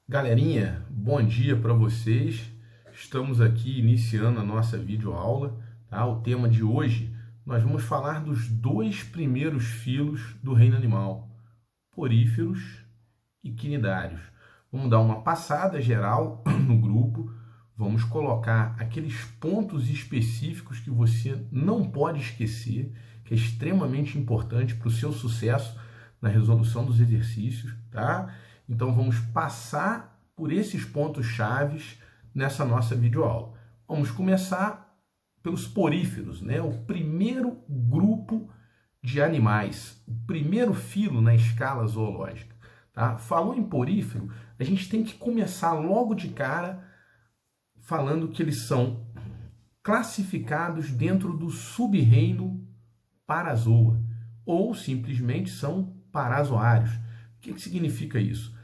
Galerinha, bom dia para vocês. Estamos aqui iniciando a nossa videoaula, tá? O tema de hoje, nós vamos falar dos dois primeiros filos do reino animal, poríferos e quinidários. Vamos dar uma passada geral no grupo, vamos colocar aqueles pontos específicos que você não pode esquecer, que é extremamente importante para o seu sucesso na resolução dos exercícios, tá? Então vamos passar por esses pontos chaves nessa nossa videoaula. Vamos começar pelos poríferos, né? O primeiro grupo de animais, o primeiro filo na escala zoológica, tá? Falou em porífero, a gente tem que começar logo de cara falando que eles são classificados dentro do sub-reino Parazoa, ou simplesmente são parazoários. O que significa isso?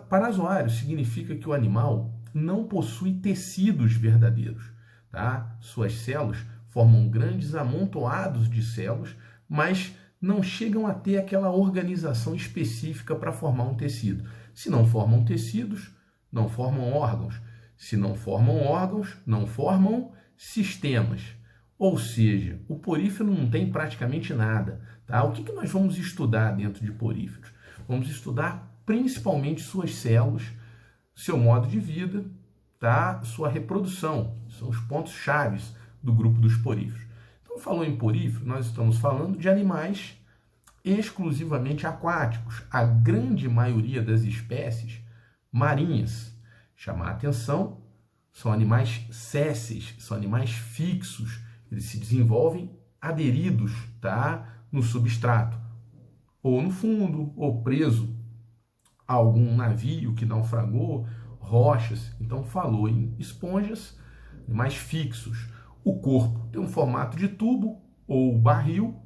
Parazoário significa que o animal não possui tecidos verdadeiros, tá? Suas células formam grandes amontoados de células, mas não chegam a ter aquela organização específica para formar um tecido. Se não formam tecidos, não formam órgãos. Se não formam órgãos, não formam sistemas. Ou seja, o porífero não tem praticamente nada, tá? O que nós vamos estudar dentro de poríferos? Vamos estudar principalmente suas células, seu modo de vida, tá? Sua reprodução. São os pontos chaves do grupo dos poríferos. Então, falou em porífero, nós estamos falando de animais exclusivamente aquáticos. A grande maioria das espécies marinhas. Chamar a atenção, são animais sésseis, são animais fixos. Eles se desenvolvem aderidos, tá? No substrato, ou no fundo, ou preso a algum navio que naufragou, rochas. Então falou em esponjas, mais fixos. O corpo tem um formato de tubo ou barril,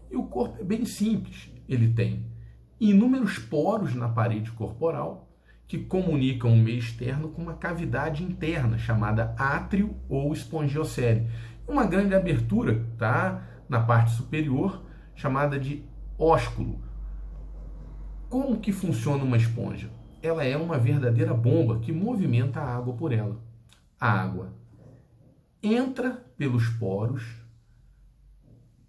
e o corpo é bem simples. Ele tem inúmeros poros na parede corporal que comunicam o meio externo com uma cavidade interna chamada átrio ou espongiocele. Uma grande abertura, tá? Na parte superior, chamada de ósculo. Como que funciona uma esponja? Ela é uma verdadeira bomba que movimenta a água por ela. A água entra pelos poros,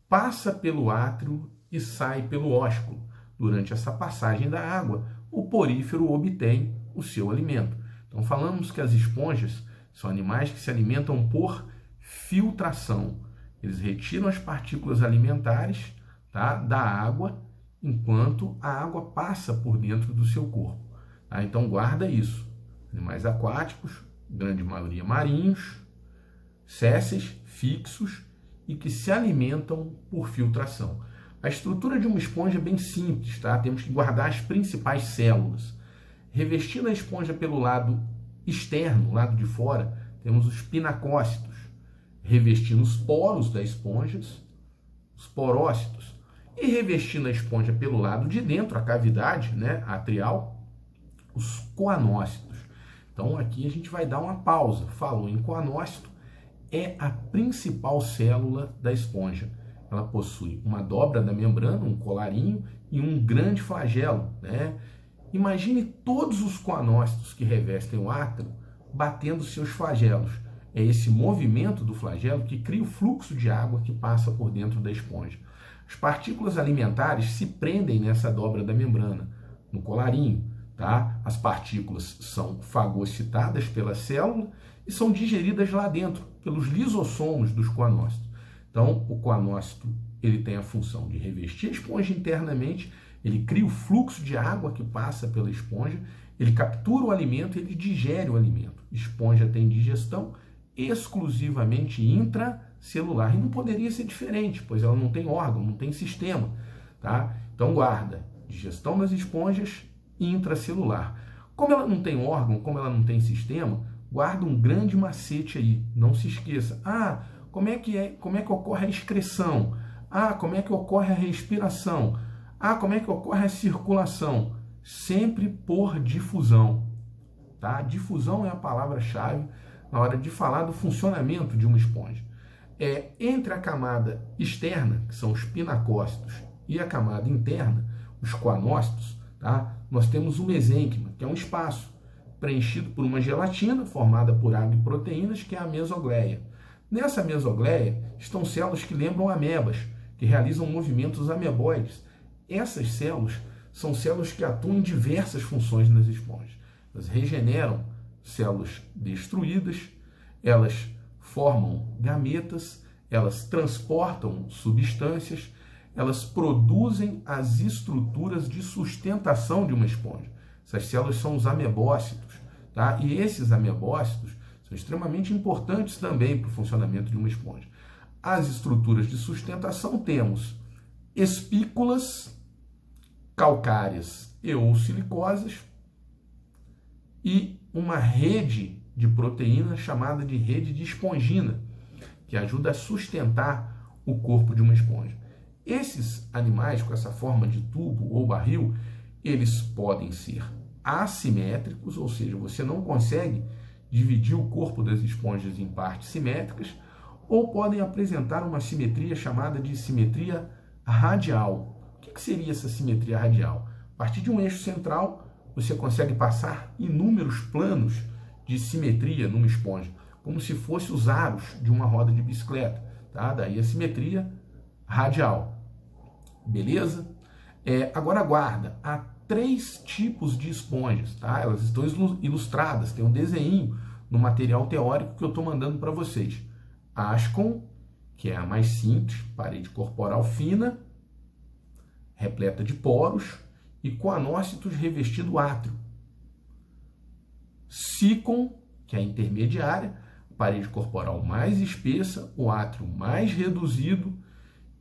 passa pelo átrio e sai pelo ósculo. Durante essa passagem da água, o porífero obtém o seu alimento. Então falamos que as esponjas são animais que se alimentam por filtração. Eles retiram as partículas alimentares, tá, da água, enquanto a água passa por dentro do seu corpo. Tá? Então guarda isso. Animais aquáticos, grande maioria marinhos, sésseis, fixos e que se alimentam por filtração. A estrutura de uma esponja é bem simples, tá? Temos que guardar as principais células. Revestindo a esponja pelo lado externo, lado de fora, temos os pinacócitos. Revestindo os poros das esponjas, os porócitos. E revestindo a esponja pelo lado de dentro, a cavidade, né, atrial, os coanócitos. Então aqui a gente vai dar uma pausa. Falou em coanócito, é a principal célula da esponja. Ela possui uma dobra da membrana, um colarinho e um grande flagelo, né? Imagine todos os coanócitos que revestem o átrio batendo seus flagelos. É esse movimento do flagelo que cria o fluxo de água que passa por dentro da esponja. As partículas alimentares se prendem nessa dobra da membrana, no colarinho, tá? As partículas são fagocitadas pela célula e são digeridas lá dentro, pelos lisossomos dos coanócitos. Então, o coanócito ele tem a função de revestir a esponja internamente, ele cria o fluxo de água que passa pela esponja, ele captura o alimento, ele digere o alimento. A esponja tem digestão exclusivamente intracelular. E não poderia ser diferente, pois ela não tem órgão, não tem sistema. Tá? Então guarda, digestão das esponjas intracelular. Como ela não tem órgão, como ela não tem sistema, guarda um grande macete aí. Não se esqueça. Como é que ocorre a excreção? Como é que ocorre a respiração? Como é que ocorre a circulação? Sempre por difusão. Tá? Difusão é a palavra-chave na hora de falar do funcionamento de uma esponja. Entre a camada externa, que são os pinacócitos, e a camada interna, os coanócitos, tá? Nós temos o mesênquima, que é um espaço. preenchido por uma gelatina formada por água e proteínas, que é a mesogleia. Nessa mesogleia estão células que lembram amebas, que realizam movimentos ameboides. Essas células são células que atuam em diversas funções nas esponjas. Elas regeneram células destruídas, elas formam gametas, elas transportam substâncias, elas produzem as estruturas de sustentação de uma esponja. Essas células são os amebócitos, tá? E esses amebócitos são extremamente importantes também para o funcionamento de uma esponja. As estruturas de sustentação temos espículas calcárias e ou silicosas e uma rede de proteína chamada de rede de espongina, que ajuda a sustentar o corpo de uma esponja. Esses animais com essa forma de tubo ou barril, eles podem ser assimétricos, ou seja, você não consegue dividir o corpo das esponjas em partes simétricas, ou podem apresentar uma simetria chamada de simetria radial. O que seria essa simetria radial? A partir de um eixo central, você consegue passar inúmeros planos de simetria numa esponja, como se fossem os aros de uma roda de bicicleta, tá? Daí a simetria radial. Beleza? Agora guarda, há 3 tipos de esponjas, tá? Elas estão ilustradas, tem um desenho no material teórico que eu estou mandando para vocês. Ascon, que é a mais simples, parede corporal fina, repleta de poros, e coanócitos revestido átrio. Sicon, que é a intermediária, parede corporal mais espessa, o átrio mais reduzido,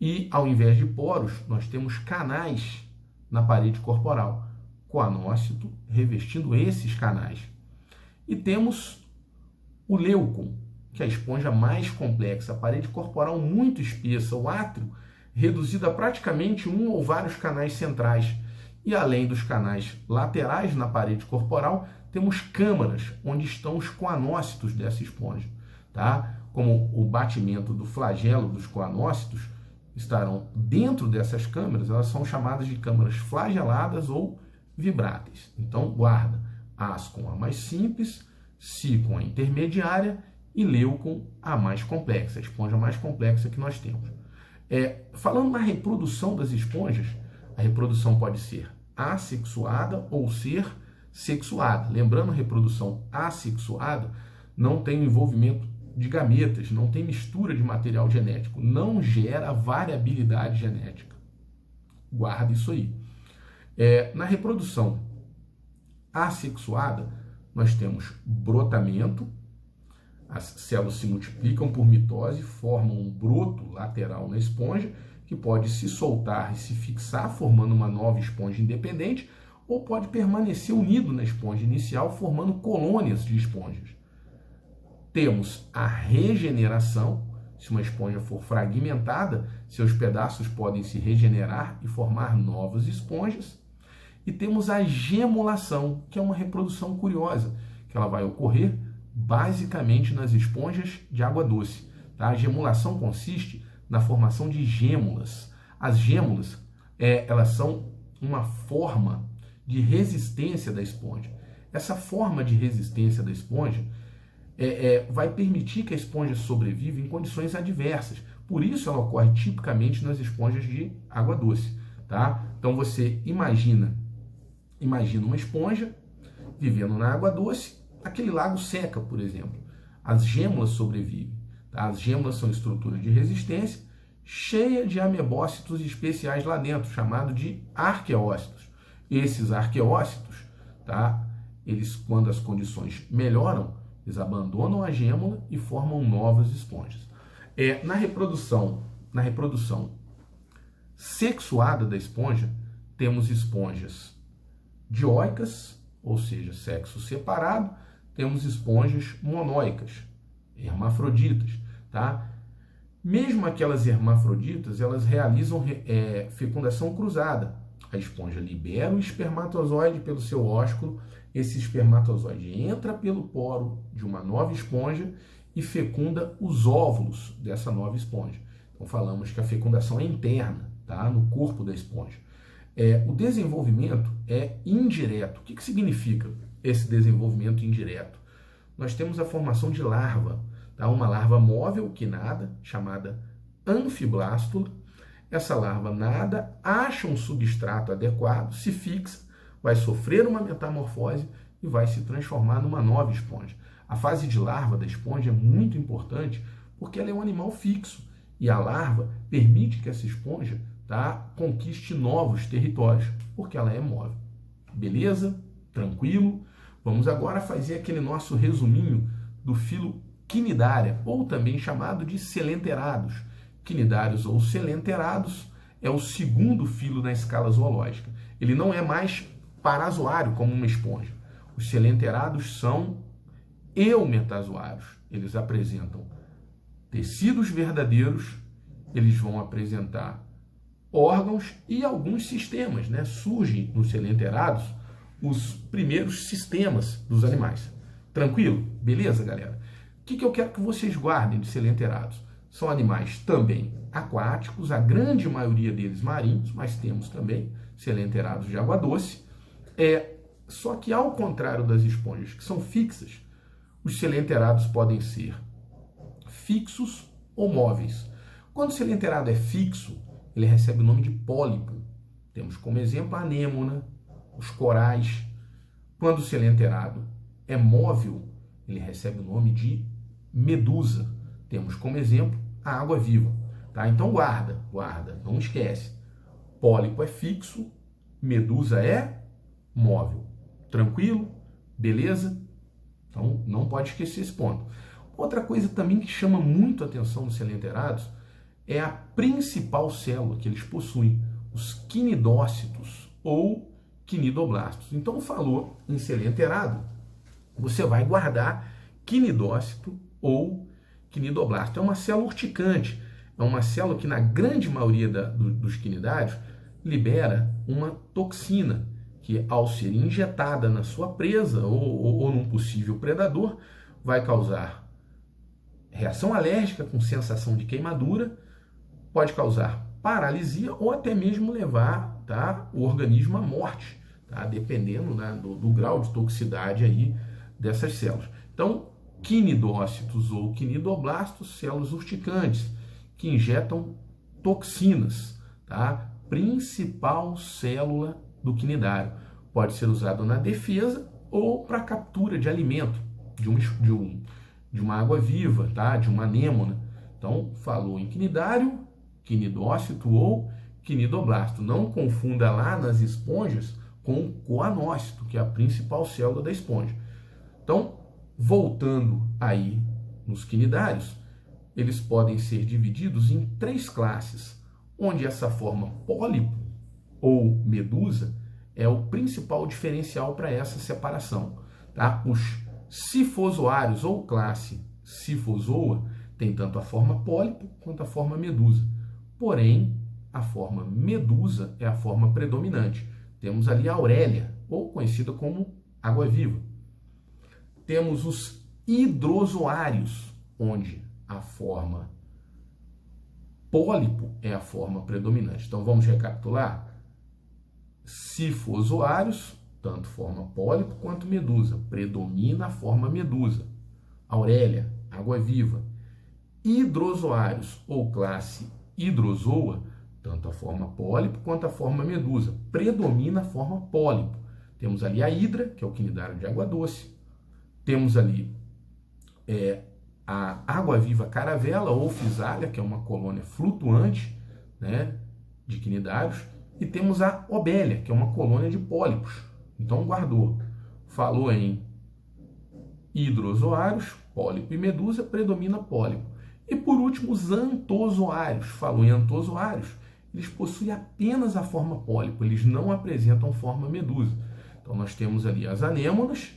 e ao invés de poros, nós temos canais na parede corporal, coanócito revestindo esses canais. E temos o leucon, que é a esponja mais complexa, a parede corporal muito espessa, o átrio reduzido a praticamente um ou vários canais centrais. E além dos canais laterais na parede corporal, temos câmaras onde estão os coanócitos dessa esponja, tá? Como o batimento do flagelo dos coanócitos estarão dentro dessas câmaras, elas são chamadas de câmaras flageladas ou vibráteis. Então, guarda, ascon a mais simples, sicon a intermediária e leucon a mais complexa, a esponja mais complexa que nós temos. Falando na reprodução das esponjas, a reprodução pode ser assexuada ou ser sexuada. Lembrando, a reprodução assexuada não tem envolvimento de gametas, não tem mistura de material genético, não gera variabilidade genética. Guarda isso aí. Na reprodução assexuada, nós temos brotamento, as células se multiplicam por mitose, formam um broto lateral na esponja, que pode se soltar e se fixar, formando uma nova esponja independente, ou pode permanecer unido na esponja inicial, formando colônias de esponjas. Temos a regeneração. Se uma esponja for fragmentada, seus pedaços podem se regenerar e formar novas esponjas. E temos a gemulação, que é uma reprodução curiosa, que ela vai ocorrer basicamente nas esponjas de água doce. Tá? A gemulação consiste na formação de gêmulas. As gêmulas, elas são uma forma de resistência da esponja. Essa forma de resistência da esponja vai permitir que a esponja sobreviva em condições adversas. Por isso ela ocorre tipicamente nas esponjas de água doce. Tá? Então você imagina uma esponja vivendo na água doce, aquele lago seca, por exemplo. As gêmulas sobrevivem. Tá? As gêmulas são estruturas de resistência cheia de amebócitos especiais lá dentro, chamado de arqueócitos. Esses arqueócitos, tá? Eles, quando as condições melhoram, eles abandonam a gêmula e formam novas esponjas. Na reprodução sexuada da esponja, temos esponjas dioicas, ou seja, sexo separado, temos esponjas monóicas, hermafroditas, tá? Mesmo aquelas hermafroditas, elas realizam fecundação cruzada. A esponja libera o espermatozoide pelo seu ósculo, esse espermatozoide entra pelo poro de uma nova esponja e fecunda os óvulos dessa nova esponja. Então falamos que a fecundação é interna, tá? No corpo da esponja. O desenvolvimento é indireto. O que significa esse desenvolvimento indireto? Nós temos a formação de larva, tá? Uma larva móvel que nada, chamada anfiblástula. Essa larva nada, acha um substrato adequado, se fixa, vai sofrer uma metamorfose e vai se transformar numa nova esponja. A fase de larva da esponja é muito importante porque ela é um animal fixo e a larva permite que essa esponja, tá, conquiste novos territórios, porque ela é móvel. Beleza? Tranquilo? Vamos agora fazer aquele nosso resuminho do filo Cnidaria, ou também chamado de Coelenterados. Cnidários ou Coelenterados é o segundo filo na escala zoológica. Ele não é mais parazoário como uma esponja. Os Coelenterados são eumetazoários. Eles apresentam tecidos verdadeiros, eles vão apresentar órgãos e alguns sistemas, né? Surgem nos Coelenterados os primeiros sistemas dos animais. Tranquilo? Beleza, galera? O que eu quero que vocês guardem de Coelenterados? São animais também aquáticos, a grande maioria deles marinhos, mas temos também Coelenterados de água doce. Só que ao contrário das esponjas que são fixas, os Coelenterados podem ser fixos ou móveis. Quando o Coelenterado é fixo, ele recebe o nome de pólipo. Temos como exemplo a anêmona, os corais. Quando o Coelenterado é móvel, ele recebe o nome de medusa. Temos como exemplo a água-viva. Tá? Então guarda, não esquece. Pólipo é fixo, medusa é móvel. Tranquilo? Beleza? Então não pode esquecer esse ponto. Outra coisa também que chama muito a atenção dos Coelenterados é a principal célula que eles possuem, os cnidócitos ou cnidoblastos. Então falou em Coelenterado, você vai guardar cnidócito ou cnidoblasto. É uma célula urticante, é uma célula que na grande maioria dos cnidários libera uma toxina que, ao ser injetada na sua presa ou num possível predador, vai causar reação alérgica com sensação de queimadura, pode causar paralisia ou até mesmo levar, tá, o organismo à morte, tá, dependendo, né, do grau de toxicidade aí dessas células. Então, cnidócitos ou cnidoblastos, células urticantes, que injetam toxinas, tá? Principal célula do cnidário. Pode ser usado na defesa ou para captura de alimento, de uma água-viva, tá? De uma anêmona. Então, falou em cnidário, cnidócito ou cnidoblasto. Não confunda lá nas esponjas com o coanócito, que é a principal célula da esponja. Então, voltando aí nos cnidários, eles podem ser divididos em 3 classes, onde essa forma pólipo ou medusa é o principal diferencial para essa separação. Tá? Os cifozoários ou classe Cifozoa tem tanto a forma pólipo quanto a forma medusa. Porém, a forma medusa é a forma predominante. Temos ali a aurélia, ou conhecida como água-viva. Temos os hidrozoários, onde a forma pólipo é a forma predominante. Então vamos recapitular? Cifozoários, tanto forma pólipo quanto medusa. Predomina a forma medusa. Aurélia, água-viva. Hidrozoários, ou classe hidrozoa, tanto a forma pólipo quanto a forma medusa. Predomina a forma pólipo. Temos ali a hidra, que é o cnidário de água doce. Temos ali a água-viva caravela ou fisália, que é uma colônia flutuante, né, de cnidários. E temos a obélia, que é uma colônia de pólipos. Então guardou. Falou em hidrozoários, pólipo e medusa, predomina pólipo. E por último, os antozoários. Falou em antozoários, eles possuem apenas a forma pólipo, eles não apresentam forma medusa. Então nós temos ali as anêmonas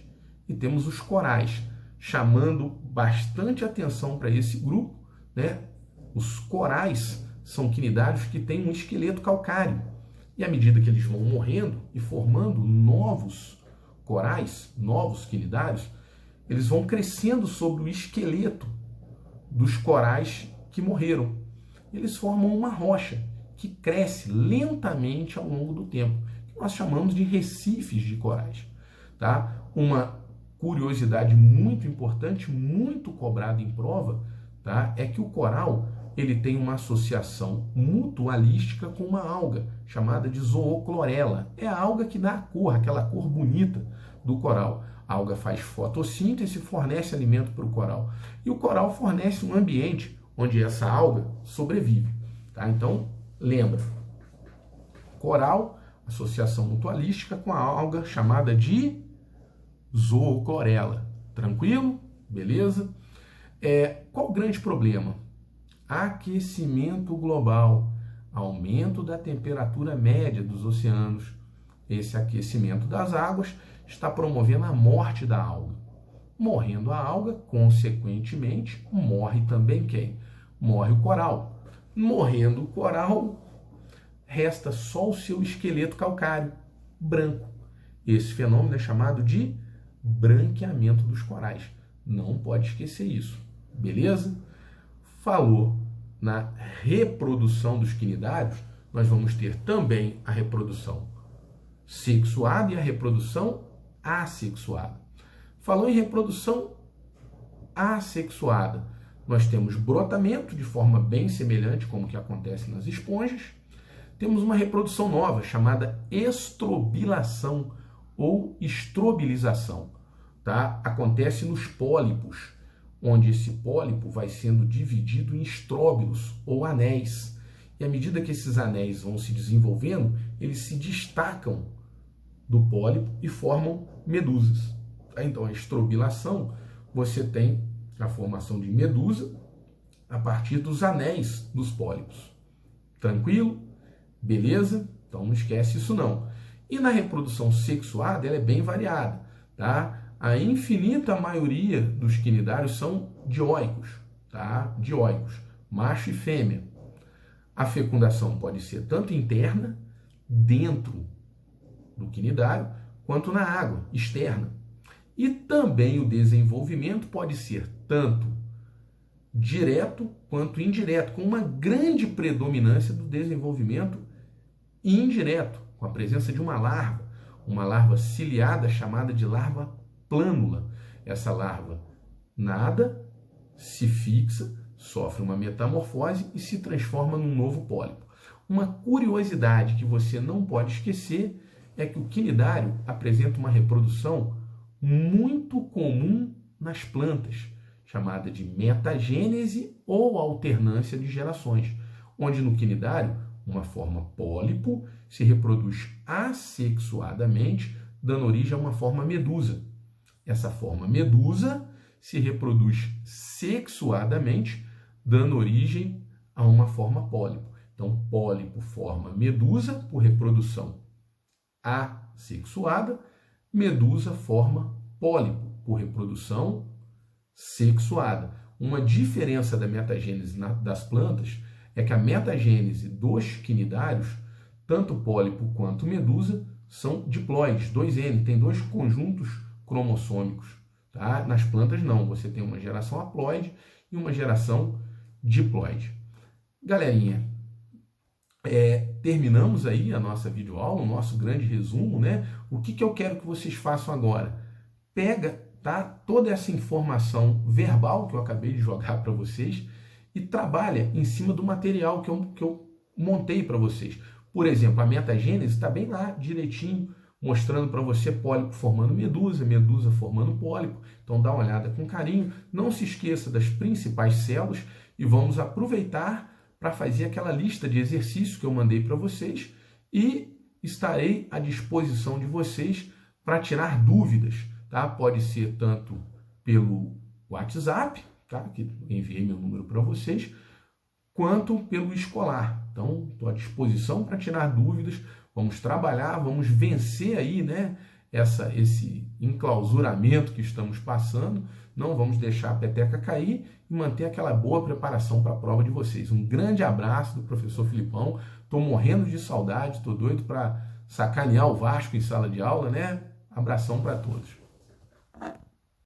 e temos os corais, chamando bastante atenção para esse grupo, né? Os corais são cnidários que têm um esqueleto calcário. E à medida que eles vão morrendo e formando novos corais, novos cnidários, eles vão crescendo sobre o esqueleto dos corais que morreram. Eles formam uma rocha, que cresce lentamente ao longo do tempo, que nós chamamos de recifes de corais. Tá? Uma curiosidade muito importante, muito cobrada em prova, tá? É que o coral ele tem uma associação mutualística com uma alga chamada de zooclorella. É a alga que dá a cor, aquela cor bonita do coral. A alga faz fotossíntese e fornece alimento para o coral. E o coral fornece um ambiente onde essa alga sobrevive. Tá? Então, lembra, coral, associação mutualística com a alga chamada de zooclorella. Tranquilo? Beleza? Qual o grande problema? Aquecimento global, aumento da temperatura média dos oceanos. Esse aquecimento das águas está promovendo a morte da alga. Morrendo a alga, consequentemente, morre também quem? Morre o coral. Morrendo o coral, resta só o seu esqueleto calcário, branco. Esse fenômeno é chamado de branqueamento dos corais. Não pode esquecer isso, beleza? Falou na reprodução dos quinidários, nós vamos ter também a reprodução sexuada e a reprodução assexuada. Falou em reprodução assexuada, nós temos brotamento de forma bem semelhante como que acontece nas esponjas. Temos uma reprodução nova chamada estrobilação ou estrobilização, tá? Acontece nos pólipos, onde esse pólipo vai sendo dividido em estróbilos ou anéis. E à medida que esses anéis vão se desenvolvendo, eles se destacam do pólipo e formam medusas. Então, a estrobilação, você tem a formação de medusa a partir dos anéis dos pólipos. Tranquilo? Beleza? Então, não esquece isso não. E na reprodução sexuada, ela é bem variada, tá? A infinita maioria dos quinidários são dioicos, tá? Dioicos, macho e fêmea. A fecundação pode ser tanto interna, dentro do quinidário, quanto na água, externa. E também o desenvolvimento pode ser tanto direto quanto indireto, com uma grande predominância do desenvolvimento indireto, com a presença de uma larva ciliada chamada de larva plânula. Essa larva nada, se fixa, sofre uma metamorfose e se transforma num novo pólipo. Uma curiosidade que você não pode esquecer é que o quinidário apresenta uma reprodução muito comum nas plantas, chamada de metagênese ou alternância de gerações, onde no quinidário uma forma pólipo se reproduz assexuadamente, dando origem a uma forma medusa. Essa forma medusa se reproduz sexuadamente, dando origem a uma forma pólipo. Então, pólipo forma medusa por reprodução assexuada, medusa forma pólipo por reprodução sexuada. Uma diferença da metagênese das plantas é que a metagênese dos quinidários, tanto pólipo quanto medusa, são diploides, 2N, tem dois conjuntos cromossômicos. Tá? Nas plantas não, você tem uma geração haploide e uma geração diploide. Galerinha, terminamos aí a nossa videoaula, o nosso grande resumo, né? O que eu quero que vocês façam agora? Pega, tá, toda essa informação verbal que eu acabei de jogar para vocês e trabalha em cima do material que eu montei para vocês. Por exemplo, a metagênese está bem lá, direitinho, mostrando para você pólipo formando medusa, medusa formando pólipo. Então dá uma olhada com carinho. Não se esqueça das principais células e vamos aproveitar para fazer aquela lista de exercícios que eu mandei para vocês e estarei à disposição de vocês para tirar dúvidas, tá? Pode ser tanto pelo WhatsApp, tá? Que enviei meu número para vocês, quanto pelo escolar. Então, estou à disposição para tirar dúvidas. Vamos trabalhar, vamos vencer aí, né, esse enclausuramento que estamos passando. Não vamos deixar a peteca cair e manter aquela boa preparação para a prova de vocês. Um grande abraço do professor Filipão. Estou morrendo de saudade, estou doido para sacanear o Vasco em sala de aula, né? Abração para todos.